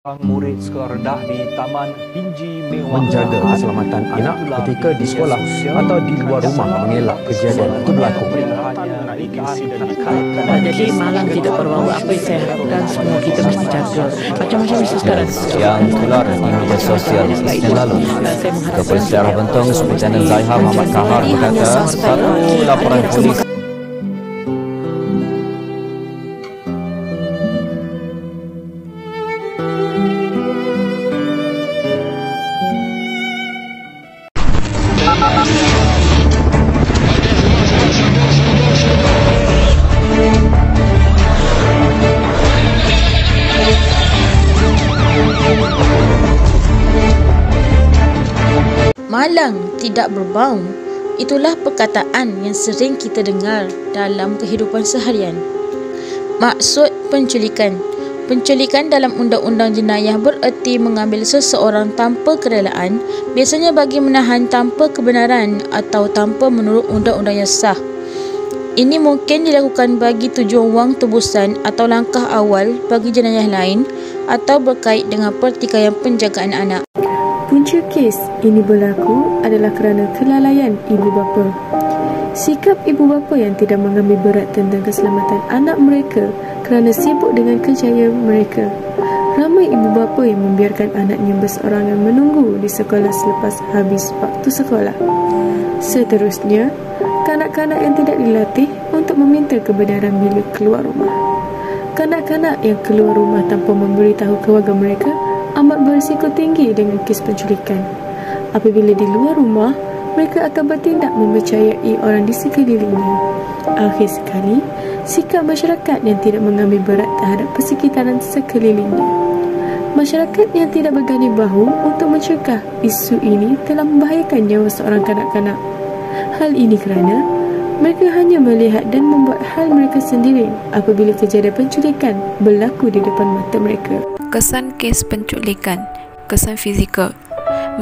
Murid sekolah rendah di Taman Pinji Mewah menjaga keselamatan anak ketika di sekolah atau di luar rumah mengelak kejadian itu berlaku. Jadi malam tidak berlalu apa yang saya harapkan semua kita mesti jaga macam-macam isu sekarang yang keluar di media sosial Isnin lalu. Kepala Sejarah Bentong Superintendent Zaiha Muhammad Kahar berkata satu laporan polis Malang tidak berbau. Itulah perkataan yang sering kita dengar dalam kehidupan seharian. Maksud penculikan. Penculikan dalam undang-undang jenayah bererti mengambil seseorang tanpa kerelaan, biasanya bagi menahan tanpa kebenaran atau tanpa menurut undang-undang yang sah. Ini mungkin dilakukan bagi tujuan wang tebusan atau langkah awal bagi jenayah lain atau berkait dengan pertikaian penjagaan anak. Punca kes ini berlaku adalah kerana kelalaian ibu bapa. Sikap ibu bapa yang tidak mengambil berat tentang keselamatan anak mereka kerana sibuk dengan kejayaan mereka. Ramai ibu bapa yang membiarkan anaknya berseorangan menunggu di sekolah selepas habis waktu sekolah. Seterusnya, kanak-kanak yang tidak dilatih untuk meminta kebenaran bila keluar rumah. Kanak-kanak yang keluar rumah tanpa memberitahu keluarga mereka amat berisiko tinggi dengan kes penculikan. Apabila di luar rumah, mereka akan bertindak mempercayai orang di sekelilingnya. Akhir sekali, sikap masyarakat yang tidak mengambil berat terhadap persekitaran sekelilingnya. Masyarakat yang tidak bergani bahu untuk mencegah isu ini telah membahayakan nyawa seorang kanak-kanak. Hal ini kerana mereka hanya melihat dan membuat hal mereka sendiri apabila kejadian penculikan berlaku di depan mata mereka. Kesan kes penculikan, kesan fizikal.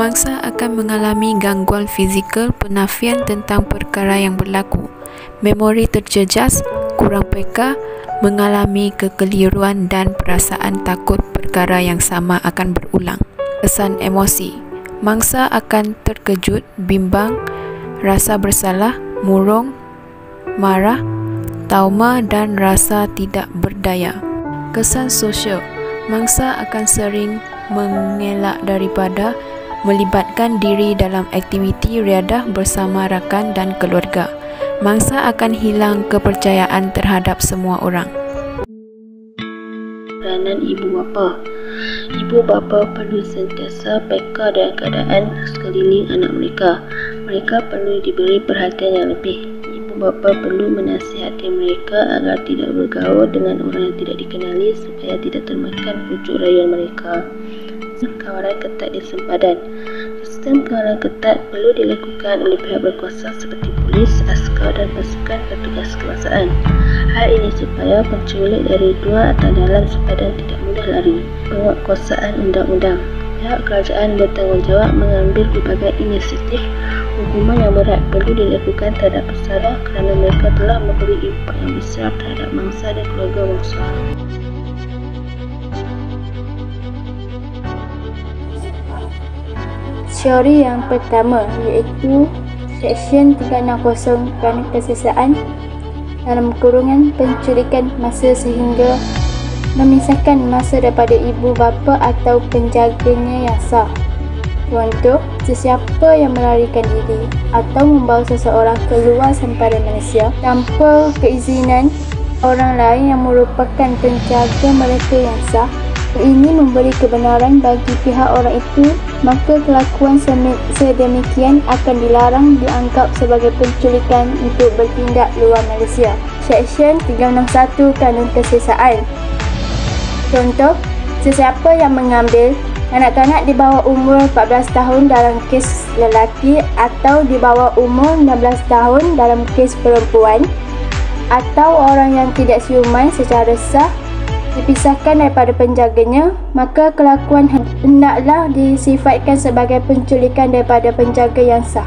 Mangsa akan mengalami gangguan fizikal penafian tentang perkara yang berlaku. Memori terjejas, kurang peka, mengalami kekeliruan dan perasaan takut perkara yang sama akan berulang. Kesan emosi. Mangsa akan terkejut, bimbang, rasa bersalah, murung, marah, trauma dan rasa tidak berdaya. Kesan sosial. Mangsa akan sering mengelak daripada melibatkan diri dalam aktiviti riadah bersama rakan dan keluarga. Mangsa akan hilang kepercayaan terhadap semua orang. Peranan ibu bapa. Ibu bapa perlu sentiasa peka dengan keadaan sekeliling anak mereka. Mereka perlu diberi perhatian yang lebih. Bapa perlu menasihati mereka agar tidak bergaul dengan orang yang tidak dikenali supaya tidak termakan pucuk rayuan mereka. Kawalan ketat di sempadan. Sistem kawalan ketat perlu dilakukan oleh pihak berkuasa seperti polis, askar dan pasukan petugas kebangsaan. Hal ini supaya penculik dari luar atau dalam sempadan tidak mudah lari. Penguatkuasaan undang-undang. Pihak kerajaan bertanggungjawab mengambil pelbagai inisiatif. Hukuman yang berat perlu dilakukan terhadap pesalah kerana mereka telah memberi impak yang besar terhadap mangsa dan keluarga mangsa. Teori yang pertama iaitu Seksyen 360 kerana kesesaan dalam kurungan penculikan masa sehingga memisahkan masa daripada ibu bapa atau penjaganya yang sah. Contoh, sesiapa yang melarikan diri atau membawa seseorang keluar sempadan Malaysia tanpa keizinan orang lain yang merupakan penjaga mereka yang sah, ini memberi kebenaran bagi pihak orang itu, maka kelakuan sedemikian akan dilarang dianggap sebagai penculikan untuk bertindak luar Malaysia. Seksyen 361 Kanun Kesesaan. Contoh, sesiapa yang mengambil kanak-kanak di bawah umur 14 tahun dalam kes lelaki atau di bawah umur 16 tahun dalam kes perempuan atau orang yang tidak siuman secara sah dipisahkan daripada penjaganya, maka kelakuan hendaklah disifatkan sebagai penculikan daripada penjaga yang sah.